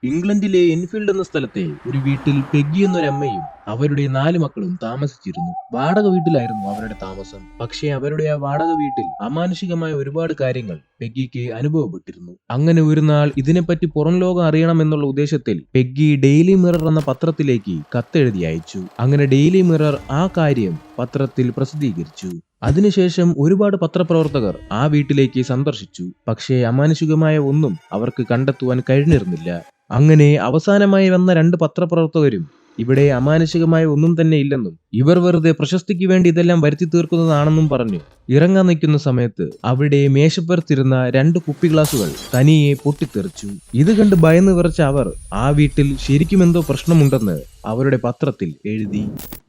ഇംഗ്ലണ്ടിലെ എൻഫീൽഡ് എന്ന സ്ഥലത്തെ ഒരു വീട്ടിൽ പെഗ്ഗി എന്നൊരമ്മയും അവരുടെ 4 മക്കളും താമസിച്ചിരുന്നു. വാടക വീട്ടിലായിരുന്നു അവരുടെ താമസം. പക്ഷേ അവരുടെ ആ വാടക വീട്ടിൽ അമാനുഷികമായ ഒരുപാട് കാര്യങ്ങൾ പെഗ്ഗിക്ക് അനുഭവപ്പെട്ടിരുന്നു. അങ്ങനെ ഒരു നാൾ ഇതിനെപ്പറ്റി പുറം ലോകം അറിയണമെന്നുള്ള ഉദ്ദേശത്തിൽ പെഗ്ഗി ഡെയിലി മിറർ എന്ന പത്രത്തിലേക്ക് കത്തെഴുതി അയച്ചു. അങ്ങനെ ഡെയിലി മിറർ ആ കാര്യം പത്രത്തിൽ പ്രസിദ്ധീകരിച്ചു. അതിനുശേഷം ഒരുപാട് പത്രപ്രവർത്തകർ ആ വീട്ടിലേക്ക് സന്ദർശിച്ചു. പക്ഷേ അമാനുഷികമായ ഒന്നും അവർക്ക് കണ്ടെത്തുവാൻ കഴിഞ്ഞിരുന്നില്ല. അങ്ങനെ അവസാനമായി വന്ന 2 പത്രപ്രവർത്തകരും ഇവിടെ അമാനുഷികമായ ഒന്നും തന്നെ ഇല്ലെന്നും ഇവർ വെറുതെ പ്രശസ്തിക്ക് വേണ്ടി ഇതെല്ലാം വരുത്തി തീർക്കുന്നതാണെന്നും പറഞ്ഞു ഇറങ്ങാൻ നിൽക്കുന്ന സമയത്ത് അവിടെ മേശപ്പുറത്തിരുന്ന 2 കുപ്പി ഗ്ലാസുകൾ തനിയെ പൊട്ടിത്തെറിച്ചു. ഇത് കണ്ട് ഭയന്ന് വിറച്ച അവർ ആ വീട്ടിൽ ശരിക്കും എന്തോ പ്രശ്നമുണ്ടെന്ന് അവരുടെ പത്രത്തിൽ എഴുതി.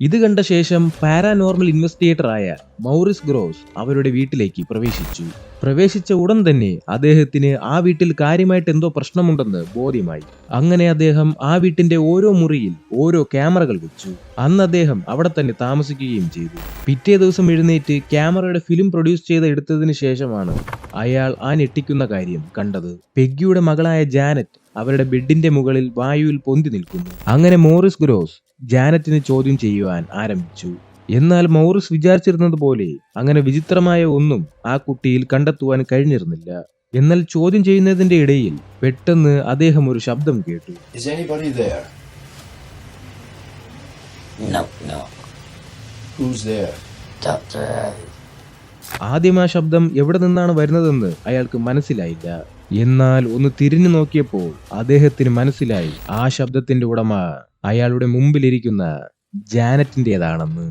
ഇത് കണ്ട ശേഷം പാരാനോർമൽ ഇൻവെസ്റ്റിഗേറ്റർ ആയ മൗറിസ് ഗ്രോസ് അവരുടെ വീട്ടിലേക്ക് പ്രവേശിച്ച ഉടൻ തന്നെ അദ്ദേഹത്തിന് ആ വീട്ടിൽ കാര്യമായിട്ട് എന്തോ പ്രശ്നമുണ്ടെന്ന് ബോധ്യമായി. അങ്ങനെ അദ്ദേഹം ആ വീട്ടിന്റെ ഓരോ മുറിയിൽ ഓരോ ക്യാമറകൾ വെച്ചു. അന്ന് അദ്ദേഹം അവിടെ തന്നെ താമസിക്കുകയും ചെയ്തു. പിറ്റേ ദിവസം എഴുന്നേറ്റ് ക്യാമറയുടെ ഫിലിം പ്രൊഡ്യൂസ് ചെയ്ത് എടുത്തതിന് ശേഷമാണ് അയാൾ ആ ഞെട്ടിക്കുന്ന കാര്യം കണ്ടത്. പെഗ്ഗിയുടെ മകളായ ജാനറ്റ് അവരുടെ ബെഡിന്റെ മുകളിൽ വായുവിൽ പൊന്തി നിൽക്കുന്നു. അങ്ങനെ മോറിസ് ഗ്രോസ് ജാനറ്റിനെ ചോദ്യം ചെയ്യുവാൻ ആരംഭിച്ചു. എന്നാൽ മൗറിസ് വിചാരിച്ചിരുന്നത് പോലെ അങ്ങനെ വിചിത്രമായ ഒന്നും ആ കുട്ടിയിൽ കണ്ടെത്തുവാൻ കഴിഞ്ഞിരുന്നില്ല. എന്നാൽ ചോദ്യം ചെയ്യുന്നതിന്റെ ഇടയിൽ പെട്ടെന്ന് അദ്ദേഹം ഒരു ശബ്ദം കേട്ടു. ആദ്യം ആ ശബ്ദം എവിടെ നിന്നാണ് വരുന്നതെന്ന് അയാൾക്ക് മനസ്സിലായില്ല. എന്നാൽ ഒന്ന് തിരിഞ്ഞു നോക്കിയപ്പോൾ അദ്ദേഹത്തിന് മനസ്സിലായി ആ ശബ്ദത്തിന്റെ ഉടമ അയാളുടെ മുമ്പിലിരിക്കുന്ന ജാനറ്റിന്റേതാണെന്ന്.